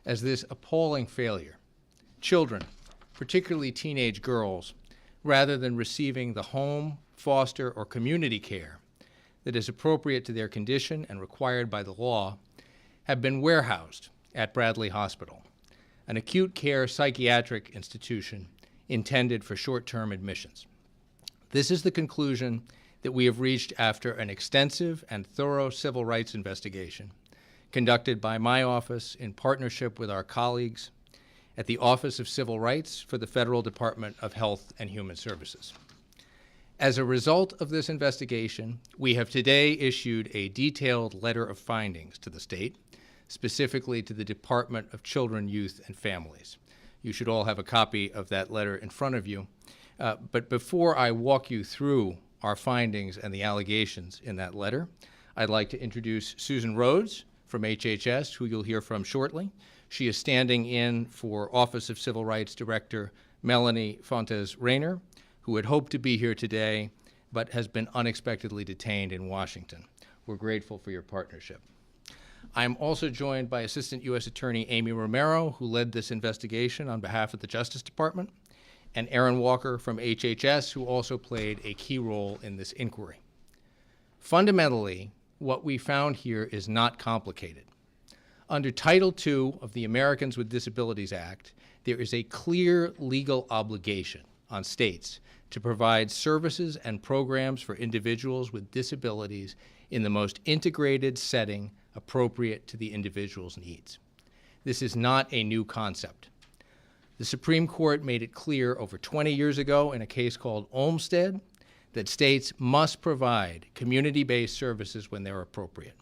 as this appalling failure. Children, particularly teenage girls, rather than receiving the home, foster, or community care that is appropriate to their condition and required by the law, have been warehoused at Bradley Hospital, an acute care psychiatric institution intended for short-term admissions. This is the conclusion that we have reached after an extensive and thorough civil rights investigation conducted by my office in partnership with our colleagues at the Office of Civil Rights for the Federal Department of Health and Human Services. As a result of this investigation, we have today issued a detailed letter of findings to the state, specifically to the Department of Children, Youth, and Families. You should all have a copy of that letter in front of you. But before I walk you through our findings and the allegations in that letter, I'd like to introduce Susan Rhodes from HHS, who you'll hear from shortly. She is standing in for Office of Civil Rights Director Melanie Fontes-Rayner, who had hoped to be here today, but has been unexpectedly detained in Washington. We're grateful for your partnership. I'm also joined by Assistant U.S. Attorney Amy Romero, who led this investigation on behalf of the Justice Department, and Aaron Walker from HHS, who also played a key role in this inquiry. Fundamentally, what we found here is not complicated. Under Title II of the Americans with Disabilities Act, there is a clear legal obligation on states to provide services and programs for individuals with disabilities in the most integrated setting appropriate to the individual's needs. This is not a new concept. The Supreme Court made it clear over 20 years ago in a case called Olmstead that states must provide community-based services when they're appropriate.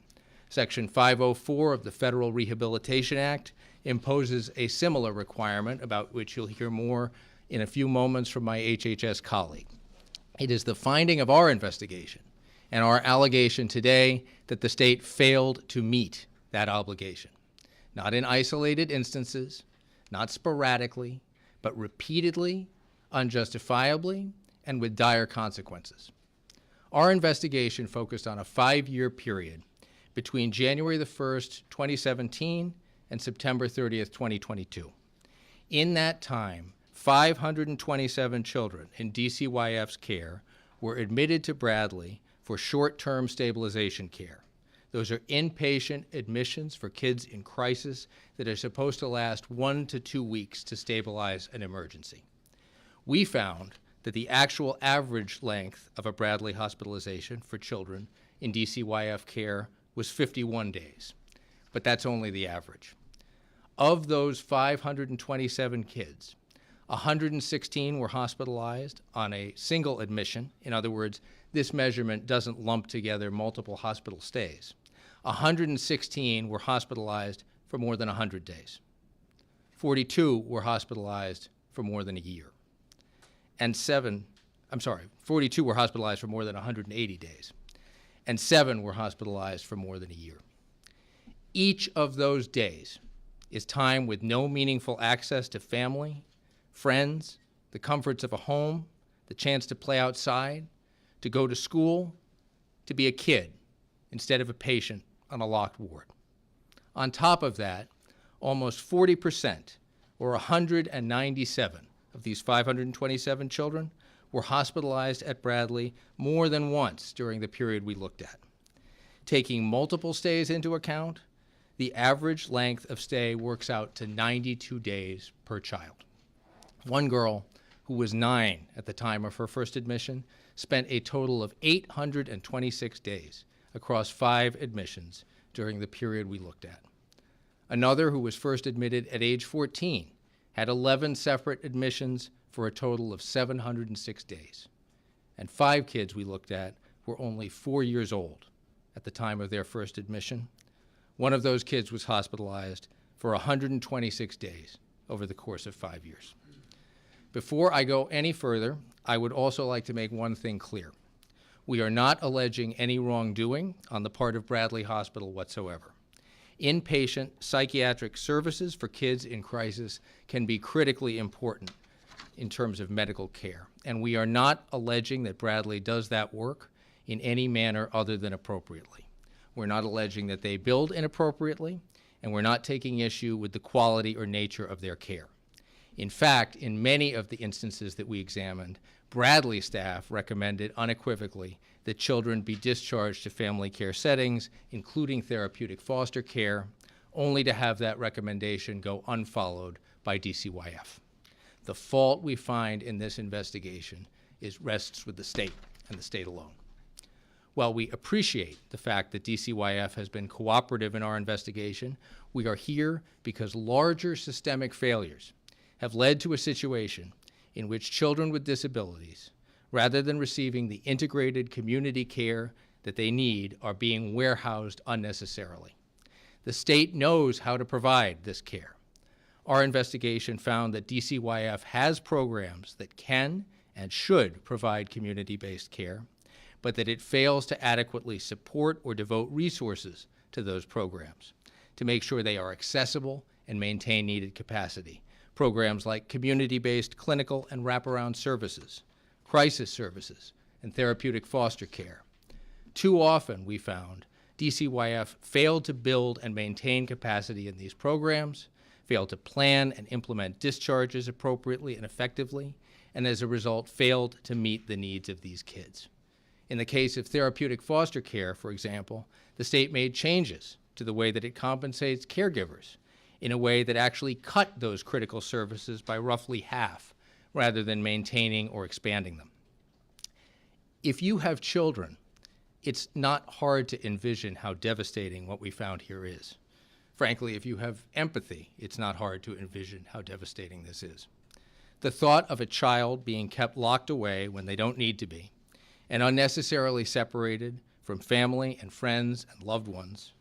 Section 504 of the Federal Rehabilitation Act imposes a similar requirement, about which you'll hear more in a few moments from my HHS colleague. It is the finding of our investigation and our allegation today that the state failed to meet that obligation, not in isolated instances, not sporadically, but repeatedly, unjustifiably, and with dire consequences. Our investigation focused on a 5-year period between January the 1st, 2017 and September 30th, 2022. In that time, 527 children in DCYF's care were admitted to Bradley for short-term stabilization care. Those are inpatient admissions for kids in crisis that are supposed to last 1 to 2 weeks to stabilize an emergency. We found that the actual average length of a Bradley hospitalization for children in DCYF care was 51 days, but that's only the average. Of those 527 kids, 116 were hospitalized on a single admission. In other words, this measurement doesn't lump together multiple hospital stays. 116 were hospitalized for more than 100 days. 42 were hospitalized for more than a year. And 42 were hospitalized for more than 180 days. And 7 were hospitalized for more than a year. Each of those days is time with no meaningful access to family, friends, the comforts of a home, the chance to play outside, to go to school, to be a kid instead of a patient on a locked ward. On top of that, almost 40%, or 197 of these 527 children, were hospitalized at Bradley more than once during the period we looked at. Taking multiple stays into account, the average length of stay works out to 92 days per child. One girl, who was 9 at the time of her first admission, spent a total of 826 days across 5 admissions during the period we looked at. Another, who was first admitted at age 14, had 11 separate admissions for a total of 706 days. And 5 kids we looked at were only 4 years old at the time of their first admission. One of those kids was hospitalized for 126 days over the course of 5 years. Before I go any further, I would also like to make one thing clear. We are not alleging any wrongdoing on the part of Bradley Hospital whatsoever. Inpatient psychiatric services for kids in crisis can be critically important in terms of medical care, and we are not alleging that Bradley does that work in any manner other than appropriately. We're not alleging that they billed inappropriately, and we're not taking issue with the quality or nature of their care. In fact, in many of the instances that we examined, Bradley staff recommended unequivocally that children be discharged to family care settings, including therapeutic foster care, only to have that recommendation go unfollowed by DCYF. The fault we find in this investigation rests with the state and the state alone. While we appreciate the fact that DCYF has been cooperative in our investigation, we are here because larger systemic failures have led to a situation in which children with disabilities, rather than receiving the integrated community care that they need, are being warehoused unnecessarily. The state knows how to provide this care. Our investigation found that DCYF has programs that can and should provide community-based care, but that it fails to adequately support or devote resources to those programs to make sure they are accessible and maintain needed capacity. Programs like community-based clinical and wraparound services, crisis services, and therapeutic foster care. Too often, we found, DCYF failed to build and maintain capacity in these programs, failed to plan and implement discharges appropriately and effectively, and as a result, failed to meet the needs of these kids. In the case of therapeutic foster care, for example, the state made changes to the way that it compensates caregivers in a way that actually cut those critical services by roughly half, rather than maintaining or expanding them. If you have children, it's not hard to envision how devastating what we found here is. Frankly, if you have empathy, it's not hard to envision how devastating this is. The thought of a child being kept locked away when they don't need to be, and unnecessarily separated from family and friends and loved ones,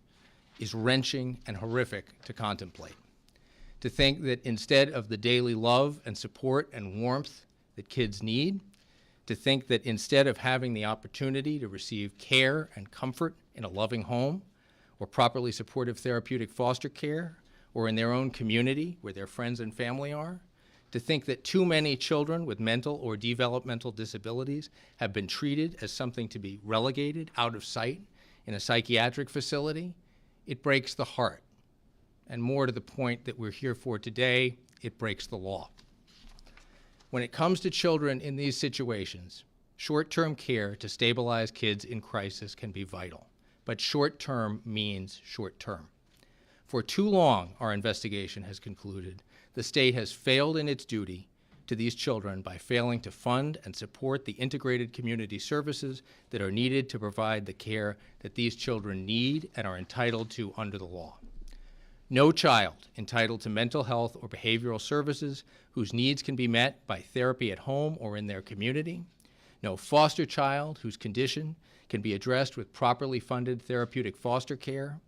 is wrenching and horrific to contemplate. To think that instead of the daily love and support and warmth that kids need, to think that instead of having the opportunity to receive care and comfort in a loving home, or properly supportive therapeutic foster care, or in their own community where their friends and family are, to think that too many children with mental or developmental disabilities have been treated as something to be relegated out of sight in a psychiatric facility, it breaks the heart. And more to the point that we're here for today, it breaks the law. When it comes to children in these situations, short-term care to stabilize kids in crisis can be vital, but short-term means short-term. For too long, our investigation has concluded, the state has failed in its duty to these children by failing to fund and support the integrated community services that are needed to provide the care that these children need and are entitled to under the law. No child entitled to mental health or behavioral services whose needs can be met by therapy at home or in their community, no foster child whose condition can be addressed with properly funded therapeutic foster care,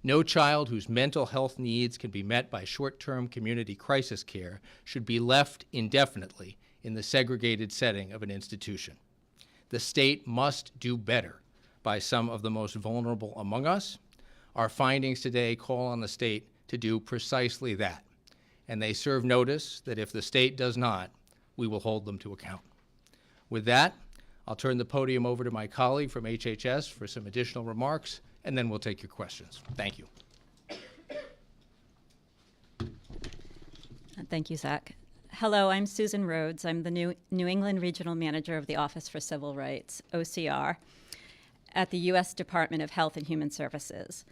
no child whose mental health needs can be met by short-term community crisis care should be left indefinitely in the segregated setting of an institution. The state must do better by some of the most vulnerable among us. Our findings today call on the state to do precisely that, and they serve notice that if the state does not, we will hold them to account. With that, I'll turn the podium over to my colleague from HHS for some additional remarks, and then we'll take your questions. Thank you. Thank you, Zach. Hello, I'm Susan Rhodes. I'm the New England Regional Manager of the Office for Civil Rights, OCR, at the U.S. Department of Health and Human Services.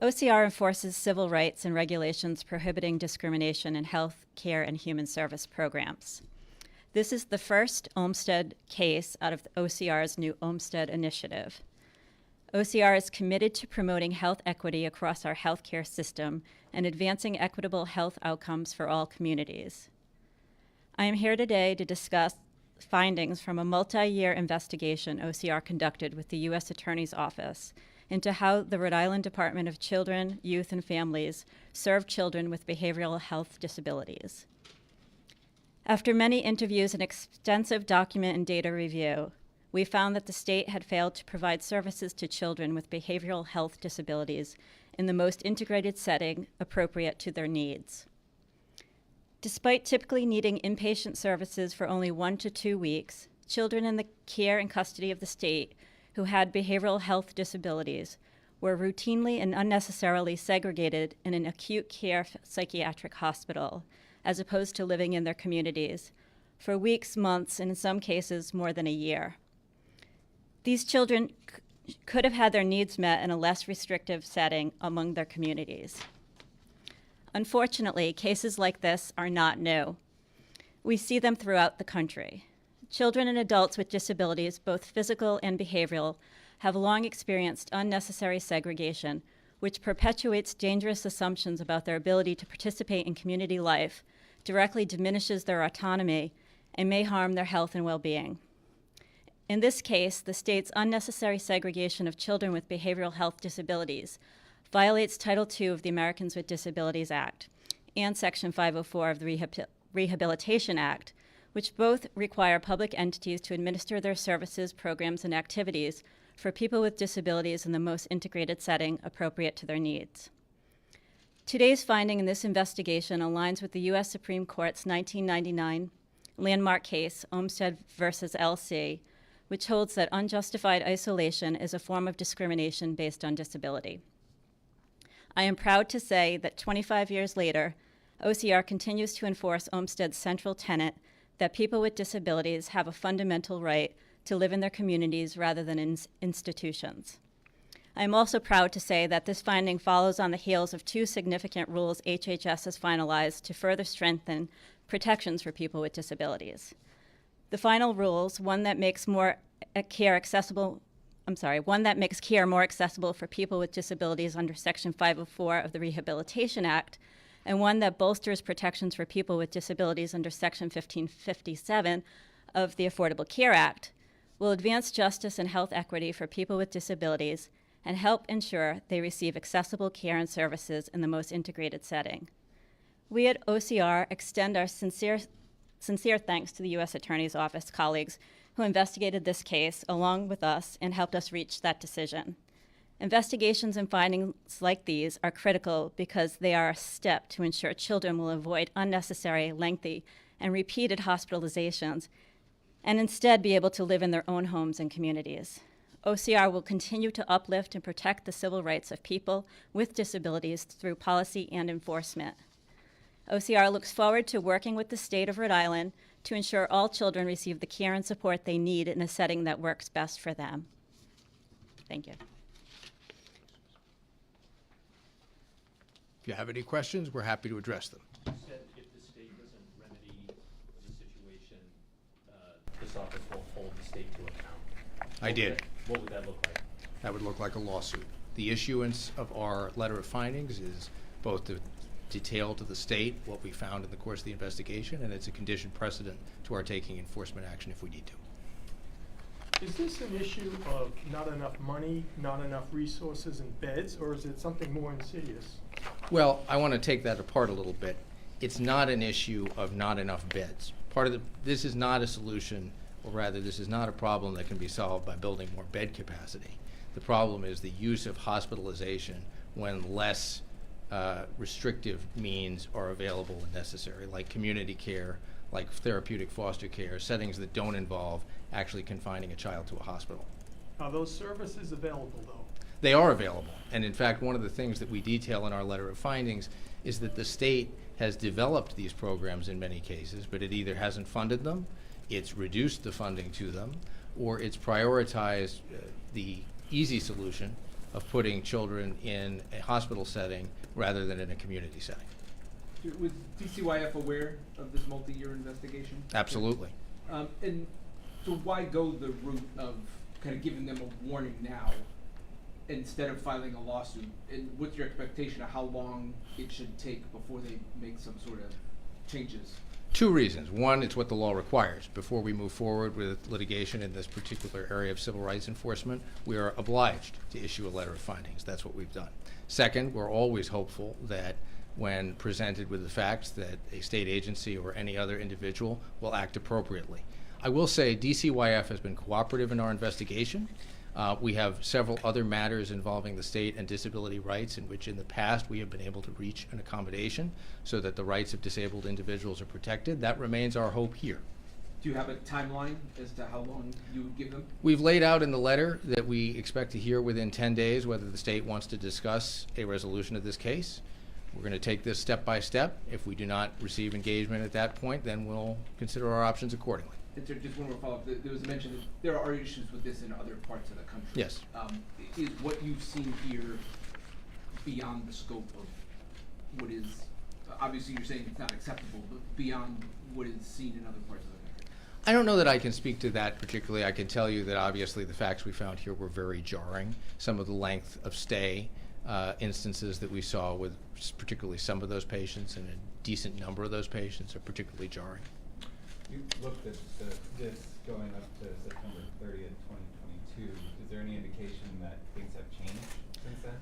OCR enforces civil rights and regulations prohibiting discrimination in health, care, and human service programs. This is the first Olmstead case out of the OCR's new Olmstead initiative. OCR is committed to promoting health equity across our healthcare system and advancing equitable health outcomes for all communities. I am here today to discuss findings from a multi-year investigation OCR conducted with the U.S. Attorney's Office into how the Rhode Island Department of Children, Youth, and Families serve children with behavioral health disabilities. After many interviews and extensive document and data review, we found that the state had failed to provide services to children with behavioral health disabilities in the most integrated setting appropriate to their needs. Despite typically needing inpatient services for only 1 to 2 weeks, children in the care and custody of the state who had behavioral health disabilities were routinely and unnecessarily segregated in an acute care psychiatric hospital, as opposed to living in their communities for weeks, months, and in some cases more than a year. These children could have had their needs met in a less restrictive setting among their communities. Unfortunately, cases like this are not new. We see them throughout the country. Children and adults with disabilities, both physical and behavioral, have long experienced unnecessary segregation, which perpetuates dangerous assumptions about their ability to participate in community life, directly diminishes their autonomy, and may harm their health and well-being. In this case, the state's unnecessary segregation of children with behavioral health disabilities violates Title II of the Americans with Disabilities Act and Section 504 of the Rehabilitation Act, which both require public entities to administer their services, programs, and activities for people with disabilities in the most integrated setting appropriate to their needs. Today's finding in this investigation aligns with the U.S. Supreme Court's 1999 landmark case, Olmstead versus LC, which holds that unjustified isolation is a form of discrimination based on disability. I am proud to say that 25 years later, OCR continues to enforce Olmstead's central tenet that people with disabilities have a fundamental right to live in their communities rather than in institutions. I am also proud to say that this finding follows on the heels of two significant rules HHS has finalized to further strengthen protections for people with disabilities. The final rules, one that makes care more accessible for people with disabilities under Section 504 of the Rehabilitation Act, and one that bolsters protections for people with disabilities under Section 1557 of the Affordable Care Act, will advance justice and health equity for people with disabilities and help ensure they receive accessible care and services in the most integrated setting. We at OCR extend our sincere thanks to the U.S. Attorney's Office colleagues who investigated this case along with us and helped us reach that decision. Investigations and findings like these are critical because they are a step to ensure children will avoid unnecessary, lengthy, and repeated hospitalizations and instead be able to live in their own homes and communities. OCR will continue to uplift and protect the civil rights of people with disabilities through policy and enforcement. OCR looks forward to working with the state of Rhode Island to ensure all children receive the care and support they need in a setting that works best for them. Thank you. If you have any questions, we're happy to address them. You said if the state doesn't remedy the situation, this office will hold the state to account. I did. What would that look like? That would look like a lawsuit. The issuance of our letter of findings is both to detail to the state what we found in the course of the investigation, and it's a condition precedent to our taking enforcement action if we need to. Is this an issue of not enough money, not enough resources and beds, or is it something more insidious? Well, I want to take that apart a little bit. It's not an issue of not enough beds. This is not a solution, or rather this is not a problem that can be solved by building more bed capacity. The problem is the use of hospitalization when less restrictive means are available and necessary, like community care, like therapeutic foster care, settings that don't involve actually confining a child to a hospital. Are those services available, though? They are available. And in fact, one of the things that we detail in our letter of findings is that the state has developed these programs in many cases, but it either hasn't funded them, it's reduced the funding to them, or it's prioritized the easy solution of putting children in a hospital setting rather than in a community setting. Was DCYF aware of this multi-year investigation? Absolutely. And so why go the route of kind of giving them a warning now instead of filing a lawsuit? And what's your expectation of how long it should take before they make some sort of changes? Two reasons. One, it's what the law requires. Before we move forward with litigation in this particular area of civil rights enforcement, we are obliged to issue a letter of findings. That's what we've done. Second, we're always hopeful that when presented with the facts that a state agency or any other individual will act appropriately. I will say DCYF has been cooperative in our investigation. We have several other matters involving the state and disability rights in which in the past we have been able to reach an accommodation so that the rights of disabled individuals are protected. That remains our hope here. Do you have a timeline as to how long you would give them? We've laid out in the letter that we expect to hear within 10 days whether the state wants to discuss a resolution of this case. We're going to take this step by step. If we do not receive engagement at that point, then we'll consider our options accordingly. And so just one more follow-up. There was a mention that there are issues with this in other parts of the country. Yes. Is what you've seen here beyond the scope of what is, obviously you're saying it's not acceptable, but beyond what is seen in other parts of the country? I don't know that I can speak to that particularly. I can tell you that obviously the facts we found here were very jarring. Some of the length of stay instances that we saw with particularly some of those patients and a decent number of those patients are particularly jarring. You looked at this going up to September 30th, 2022. Is there any indication that things have changed since then?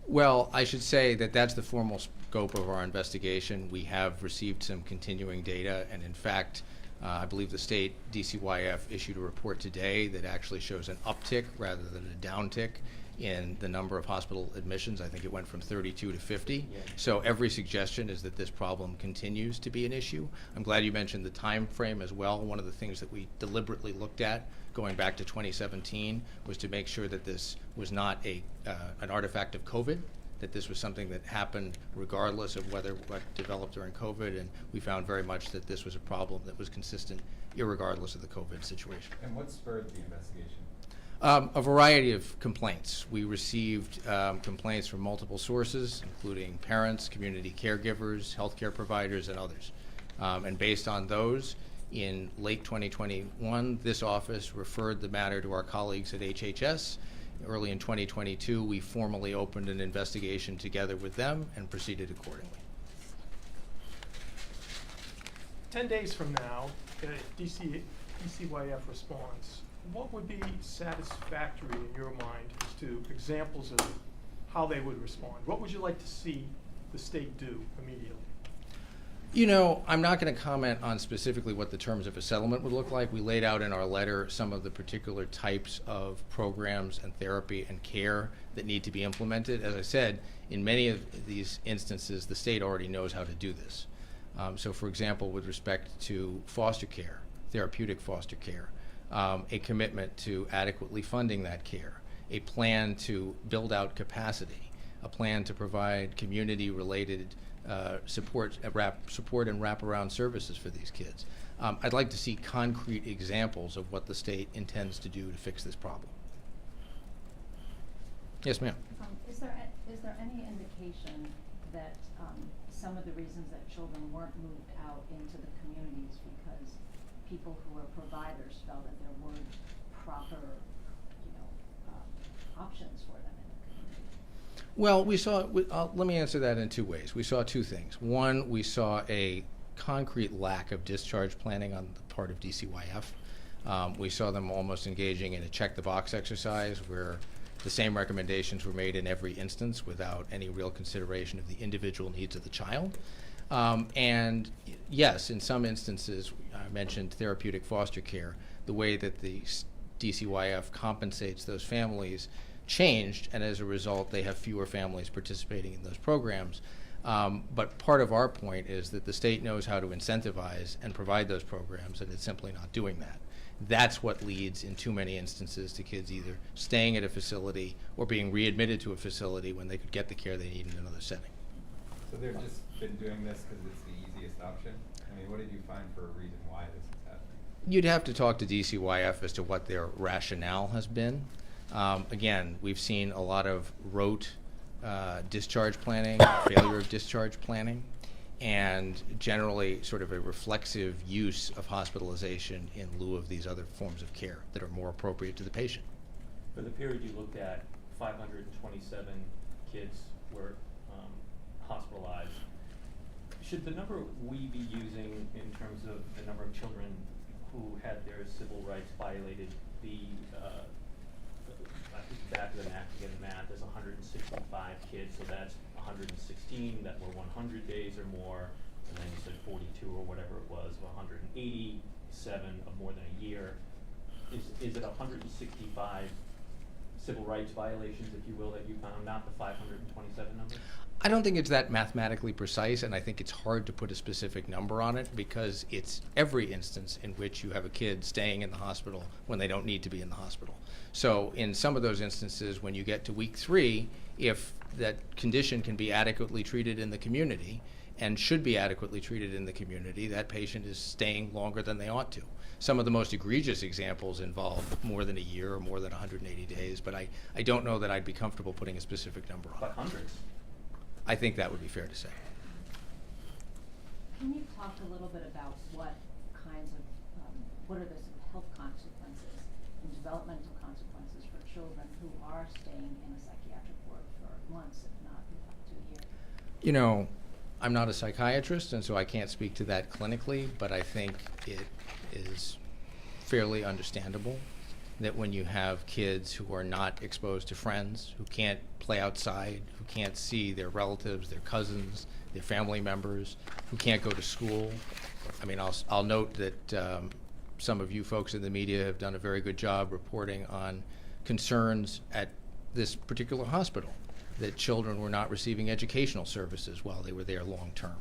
Well, I should say that that's the formal scope of our investigation. We have received some continuing data, and in fact, I believe the state DCYF issued a report today that actually shows an uptick rather than a downtick in the number of hospital admissions. I think it went from 32 to 50. Yeah. So every suggestion is that this problem continues to be an issue. I'm glad you mentioned the time frame as well. One of the things that we deliberately looked at going back to 2017 was to make sure that this was not an artifact of COVID, that this was something that happened regardless of what developed during COVID, and we found very much that this was a problem that was consistent irregardless of the COVID situation. And what spurred the investigation? A variety of complaints. We received complaints from multiple sources, including parents, community caregivers, healthcare providers, and others. And based on those, in late 2021, this office referred the matter to our colleagues at HHS. Early in 2022, we formally opened an investigation together with them and proceeded accordingly. 10 days from now, DCYF responds. What would be satisfactory in your mind as to examples of how they would respond? What would you like to see the state do immediately? You know, I'm not going to comment on specifically what the terms of a settlement would look like. We laid out in our letter some of the particular types of programs and therapy and care that need to be implemented. As I said, in many of these instances, the state already knows how to do this. So for example, with respect to foster care, therapeutic foster care, a commitment to adequately funding that care, a plan to build out capacity, a plan to provide community-related support and wraparound services for these kids. I'd like to see concrete examples of what the state intends to do to fix this problem. Yes, ma'am. Is there any indication that some of the reasons that children weren't moved out into the communities because people who were providers felt that there weren't proper, options for them in the community? Well, we saw, let me answer that in two ways. We saw two things. One, we saw a concrete lack of discharge planning on the part of DCYF. We saw them almost engaging in a check-the-box exercise where the same recommendations were made in every instance without any real consideration of the individual needs of the child. And yes, in some instances, I mentioned therapeutic foster care, the way that the DCYF compensates those families changed, and as a result, they have fewer families participating in those programs. But part of our point is that the state knows how to incentivize and provide those programs, and it's simply not doing that. That's what leads in too many instances to kids either staying at a facility or being readmitted to a facility when they could get the care they need in another setting. So they've just been doing this because it's the easiest option? I mean, what did you find for a reason why this is happening? You'd have to talk to DCYF as to what their rationale has been. Again, we've seen a lot of rote discharge planning, failure of discharge planning, and generally sort of a reflexive use of hospitalization in lieu of these other forms of care that are more appropriate to the patient. For the period you looked at, 527 kids were hospitalized. Should the number we be using in terms of the number of children who had their civil rights violated be, back of the math to get the math, is 165 kids, so that's 116 that were 100 days or more, and then you said 42 or whatever it was, 187 of more than a year. Is it 165 civil rights violations, if you will, that you found, not the 527 number? I don't think it's that mathematically precise, and I think it's hard to put a specific number on it because it's every instance in which you have a kid staying in the hospital when they don't need to be in the hospital. So in some of those instances, when you get to week 3, if that condition can be adequately treated in the community and should be adequately treated in the community, that patient is staying longer than they ought to. Some of the most egregious examples involve more than a year or more than 180 days, but I don't know that I'd be comfortable putting a specific number on it. But hundreds? I think that would be fair to say. Can you talk a little bit about what kinds of, what are the sort of health consequences and developmental consequences for children who are staying in a psychiatric ward for months, if not up to a year? You know, I'm not a psychiatrist, and so I can't speak to that clinically, but I think it is fairly understandable that when you have kids who are not exposed to friends, who can't play outside, who can't see their relatives, their cousins, their family members, who can't go to school. I mean, I'll note that some of you folks in the media have done a very good job reporting on concerns at this particular hospital, that children were not receiving educational services while they were there long term.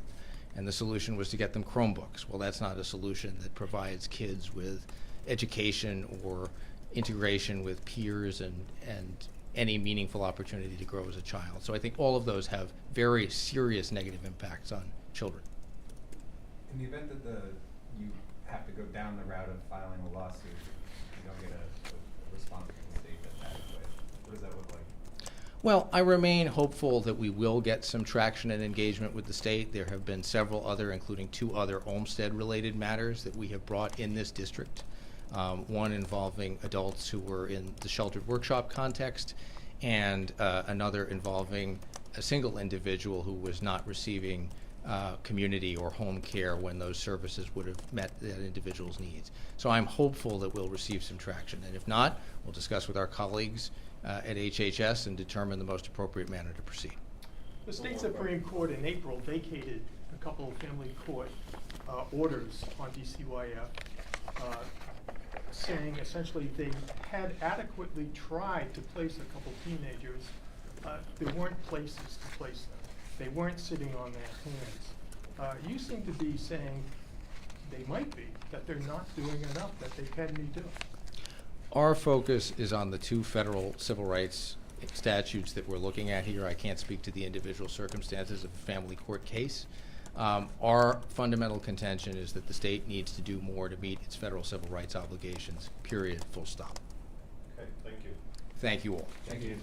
And the solution was to get them Chromebooks. Well, that's not a solution that provides kids with education or integration with peers and any meaningful opportunity to grow as a child. So I think all of those have very serious negative impacts on children. In the event that you have to go down the route of filing a lawsuit, you don't get a response from the state that's adequate, what does that look like? Well, I remain hopeful that we will get some traction and engagement with the state. There have been several other, including 2 other Olmsted-related matters that we have brought in this district. One involving adults who were in the sheltered workshop context, and another involving a single individual who was not receiving community or home care when those services would have met that individual's needs. So I'm hopeful that we'll receive some traction, and if not, we'll discuss with our colleagues at HHS and determine the most appropriate manner to proceed. The state Supreme Court in April vacated a couple of family court orders on DCYF, saying essentially they had adequately tried to place a couple teenagers. There weren't places to place them. They weren't sitting on their hands. You seem to be saying they might be, that they're not doing enough, that they can be doing. Our focus is on the 2 federal civil rights statutes that we're looking at here. I can't speak to the individual circumstances of a family court case. Our fundamental contention is that the state needs to do more to meet its federal civil rights obligations, period, full stop. Okay, thank you. Thank you all. Thank you.